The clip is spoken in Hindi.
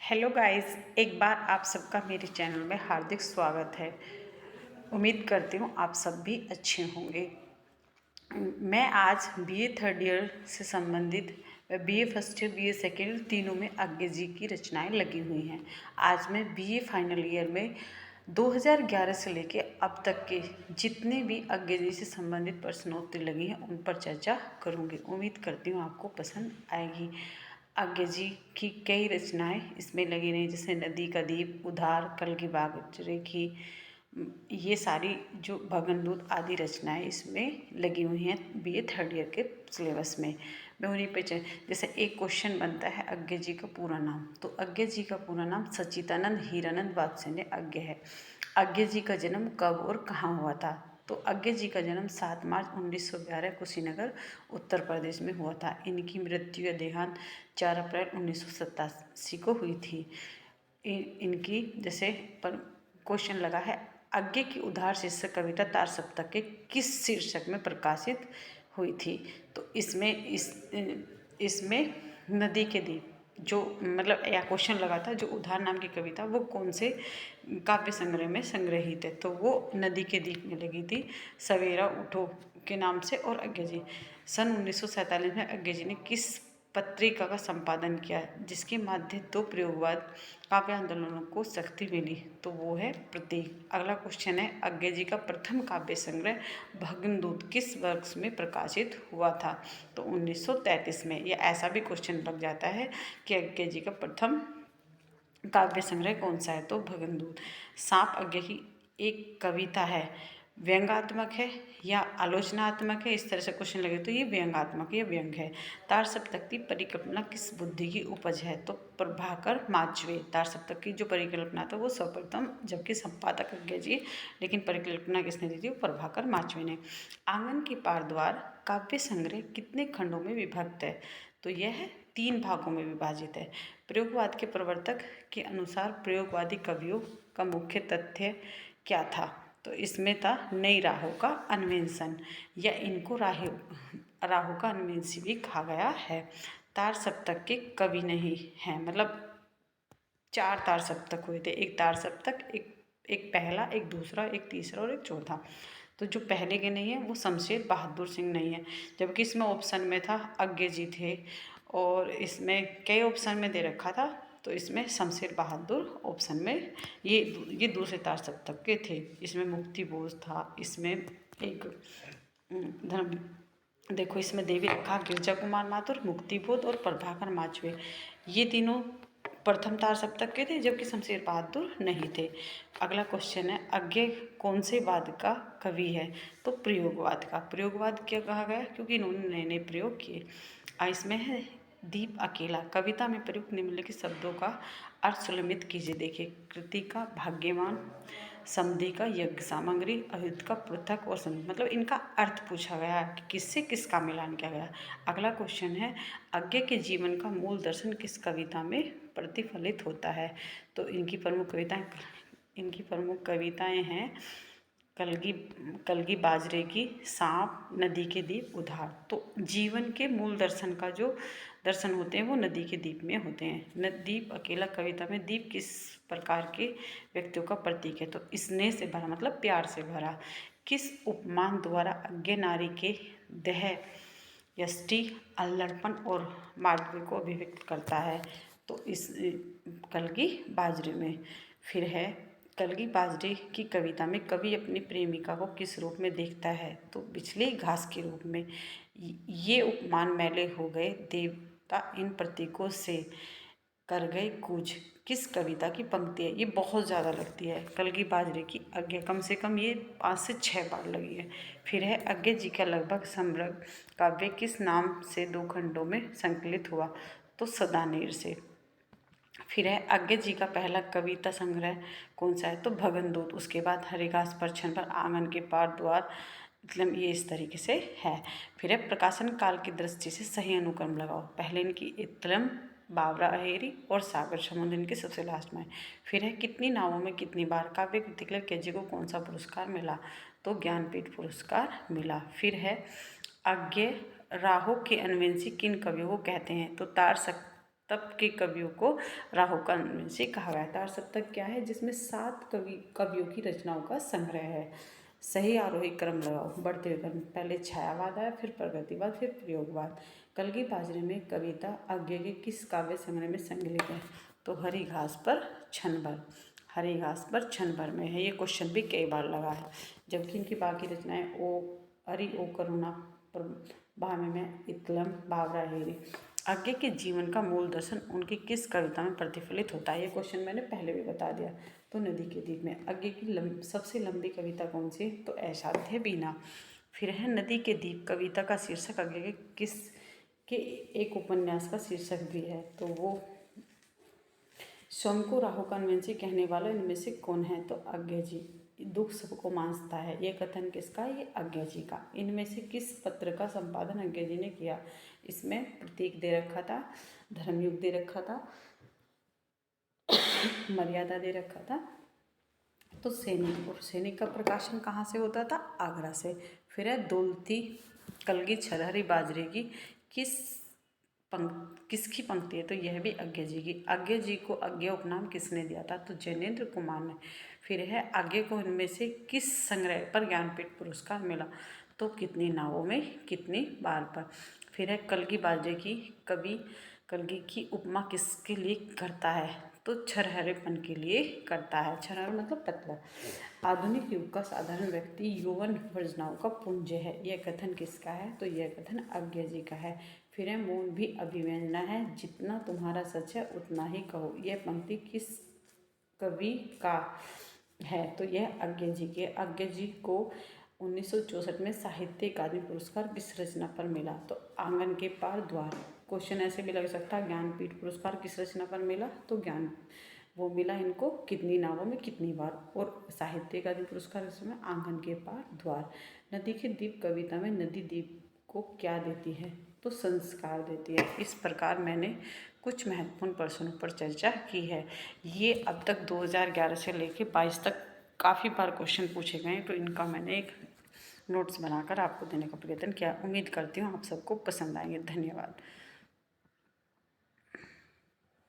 हेलो गाइस, एक बार आप सबका मेरे चैनल में हार्दिक स्वागत है। उम्मीद करती हूँ आप सब भी अच्छे होंगे। मैं आज बीए थर्ड ईयर से संबंधित BA first year BA second year तीनों में आज्ञा जी की रचनाएं लगी हुई हैं। आज मैं बीए फाइनल ईयर में 2011 से लेके अब तक के जितने भी आज्ञा जी से संबंधित प्रश्नोत्तरी लगी हैं उन पर चर्चा करूँगी। उम्मीद करती हूँ आपको पसंद आएगी। आज्ञा जी की कई रचनाएं इसमें लगी रही, जैसे नदी का दीप, उधार, कल की बाजरे की, ये सारी जो भगनदूत आदि रचनाएं इसमें लगी हुई हैं बीए थर्ड ईयर के सिलेबस में। मैं उन्हीं पे जैसे एक क्वेश्चन बनता है आज्ञा जी का पूरा नाम, तो आज्ञा जी का पूरा नाम सच्चिदानंद हीरानंद वात्सल्य आज्ञा है। आज्ञा जी का जन्म कब और कहाँ हुआ था? तो आज्ञा जी का जन्म 7 मार्च 1911 कुशीनगर उत्तर प्रदेश में हुआ था। इनकी मृत्यु या देहांत 4 अप्रैल 1987 को हुई थी। इनकी जैसे पर क्वेश्चन लगा है, आज्ञा की उधार शीर्षक कविता तार सप्तक के किस शीर्षक में प्रकाशित हुई थी? तो इसमें नदी के दीप जो मतलब या क्वेश्चन लगा था, जो उधार नाम की कविता वो कौन से काव्य संग्रह में संग्रहित है? तो वो नदी के दीप में लगी थी, सवेरा उठो के नाम से। और आज्ञा जी सन 1947 में आज्ञा जी ने किस पत्रिका का संपादन किया जिसके माध्यम दो प्रयोगवाद काव्य आंदोलनों को शक्ति मिली? तो वो है प्रतीक। अगला क्वेश्चन है, आज्ञा जी का प्रथम काव्य संग्रह भगनदूत किस वर्ष में प्रकाशित हुआ था? तो 1933 में। यह ऐसा भी क्वेश्चन लग जाता है कि आज्ञा जी का प्रथम काव्य संग्रह कौन सा है? तो भगनदूत। सांप आज्ञा की एक कविता है, व्यंग्यात्मक है या आलोचनात्मक है? इस तरह से क्वेश्चन लगे तो ये व्यंग्यात्मक या व्यंग है। तार सप्तक की परिकल्पना किस बुद्धि की उपज है? तो प्रभाकर माचवे। तार सप्तक की जो परिकल्पना था वो सर्वप्रथम, जबकि संपादक आज्ञा जी, लेकिन परिकल्पना किसने दी थी? वो प्रभाकर माचवे ने। आंगन की पार द्वार काव्य संग्रह कितने खंडों में विभक्त है? तो यह 3 भागों में विभाजित है। प्रयोगवाद के प्रवर्तक के अनुसार प्रयोगवादी कवियों का मुख्य तथ्य क्या था? तो इसमें था नई राहों का अन्वेषण, या इनको राहों का अन्वेषी भी कहा गया है। तार सप्तक के कवि नहीं हैं, मतलब 4 तार सप्तक हुए थे। एक तार सप्तक, एक पहला, एक दूसरा, एक तीसरा और एक चौथा। तो जो पहले के नहीं है वो शमशेर बहादुर सिंह नहीं है, जबकि इसमें ऑप्शन में था आज्ञा जी थे, और इसमें कई ऑप्शन में दे रखा था, तो इसमें शमशेर बहादुर ऑप्शन में ये दूसरे तार सप्तक के थे। इसमें मुक्ति बोध था, इसमें एक धर्म, देखो इसमें देवी रखा गिरजा कुमार माथुर, मुक्ति बोध और प्रभाकर माचवे, ये तीनों प्रथम तार सप्तक के थे, जबकि शमशेर बहादुर नहीं थे। अगला क्वेश्चन है, आज्ञा कौन से वाद का कवि है? तो प्रयोगवाद का। प्रयोगवाद क्या कहा गया? क्योंकि इन्होंने नए नए प्रयोग किए। इसमें है दीप अकेला, कविता में प्रयुक्त निम्नलिखित शब्दों का अर्थ सुलमित कीजिए। देखिए, कृति का भाग्यवान, समधि का यज्ञ सामग्री, अयुध का पृथक और संयुक्त, मतलब इनका अर्थ पूछा गया कि किससे किसका मिलान किया गया। अगला क्वेश्चन है, आज्ञा के जीवन का मूल दर्शन किस कविता में प्रतिफलित होता है? तो इनकी प्रमुख कविताएं हैं कलगी बाजरे की, सांप, नदी के दीप, उधार। तो जीवन के मूल दर्शन का जो दर्शन होते हैं वो नदी के दीप में होते हैं। दीप अकेला कविता में दीप किस प्रकार के व्यक्तियों का प्रतीक है? तो स्नेह से भरा, मतलब प्यार से भरा। किस उपमान द्वारा आज्ञा नारी के देह, यष्टि, अल्लड़पन और माधुर्य को अभिव्यक्त करता है? तो इस कलगी बाजरे में। फिर है, कलगी बाजरे की कविता में कवि अपनी प्रेमिका को किस रूप में देखता है? तो बिछली घास के रूप में। ये उपमान मैले हो गए देवता इन प्रतीकों से कर गए कूच, किस कविता की पंक्ति है? ये बहुत ज़्यादा लगती है कलगी बाजरे की आज्ञा, कम से कम ये 5 से 6 बार लगी है। फिर है, आज्ञा जी का लगभग समग्र काव्य किस नाम से 2 खंडों में संकलित हुआ? तो सदानेर से। फिर है, आज्ञा जी का पहला कविता संग्रह कौन सा है? तो भगनदूत। उसके बाद हरिघास पर छन पर, आंगन के पार द्वार, मतलब ये इस तरीके से है। फिर है, प्रकाशन काल की दृष्टि से सही अनुक्रम लगाओ। पहले इनकी इतलम, बावरा अहेरी और सागर समुद्र इनके सबसे लास्ट में। फिर है, कितनी नावों में कितनी बार काव्य कृति के लिए केजे को कौन सा पुरस्कार मिला? तो ज्ञानपीठ पुरस्कार मिला। फिर है, आज्ञा राहों के अन्वेषी किन कवियों को कहते हैं? तो तार तब के कवियों को राहुकानवंशी कहा गया था। और सप्तक क्या है? जिसमें 7 कवियों की रचनाओं का संग्रह है। सही आरोही क्रम लगाओ, बढ़ते हुए क्रम, पहले छायावाद आया, फिर प्रगतिवाद, फिर प्रयोगवाद। कलगी बाजरे में कविता आगे के किस काव्य संग्रह में संकलित है? तो हरी घास पर क्षण भर, हरी घास पर क्षण भर में है। ये क्वेश्चन भी कई बार लगा है। जबकि इनकी बाकी रचनाएं ओ करुणा, भावे में इतलम, बावरा हेरी। आगे के जीवन का मूल दर्शन उनकी किस कविता में प्रतिफलित होता है? ये क्वेश्चन मैंने पहले भी बता दिया। तो नदी के दीप में। आगे की सबसे लंबी कविता कौन सी है? तो असाध्य बीना। फिर है नदी के दीप कविता का शीर्षक आगे के किस के एक उपन्यास का शीर्षक भी है? तो वो स्वयं को राहुकानवंशी कहने वाला इनमें से कौन है? तो आज्ञा जी। दुख सबको मांसता है, ये कथन किसका? ये आज्ञा जी का। इनमें से किस पत्र का संपादन आज्ञा जी ने किया? इसमें प्रतीक दे रखा था, धर्मयुग दे रखा था, मर्यादा दे रखा था, तो सैनिक। और सैनिक का प्रकाशन कहाँ से होता था? आगरा से। फिर है दौलती कलगी छरहरी बाजरे की किसकी पंक्ति है? तो यह भी आज्ञा जी की। आज्ञा जी को आज्ञा उपनाम किसने दिया था? तो जैनेन्द्र कुमार ने। फिर है आज्ञा को इनमें से किस संग्रह पर ज्ञानपीठ पुरस्कार मिला? तो कितनी नावों में कितनी बार पर। फिर है कलगी बाजरे की कवि कलगी की उपमा किसके लिए करता है? तो छरहरेपन के लिए करता है। छरहर मतलब पतला। आधुनिक युग का साधारण व्यक्ति यौवन वर्जनाओं का पुंज है, यह कथन किसका है? तो यह कथन आज्ञा जी का है। फिर है मौन भी अभिव्यंजना है, जितना तुम्हारा सच है उतना ही कहो। यह पंक्ति किस कवि का है? तो यह आज्ञा जी के। आज्ञा जी को 1964 में साहित्य अकादमी पुरस्कार किस रचना पर मिला? तो आंगन के पार द्वार। क्वेश्चन ऐसे भी लग सकता है, ज्ञानपीठ पुरस्कार किस रचना पर मिला? तो ज्ञान वो मिला इनको कितनी नावों में कितनी बार। और साहित्य अकादमी पुरस्कार इसमें आंगन के पार द्वार। नदी के दीप कविता में नदी दीप को क्या देती है? तो संस्कार देती है। इस प्रकार मैंने कुछ महत्वपूर्ण प्रश्नों पर चर्चा की है। ये अब तक 2011 से लेके 22 तक काफ़ी बार क्वेश्चन पूछे गए हैं, तो इनका मैंने एक नोट्स बनाकर आपको देने का प्रयत्न किया। उम्मीद करती हूँ आप सबको पसंद आएंगे। धन्यवाद।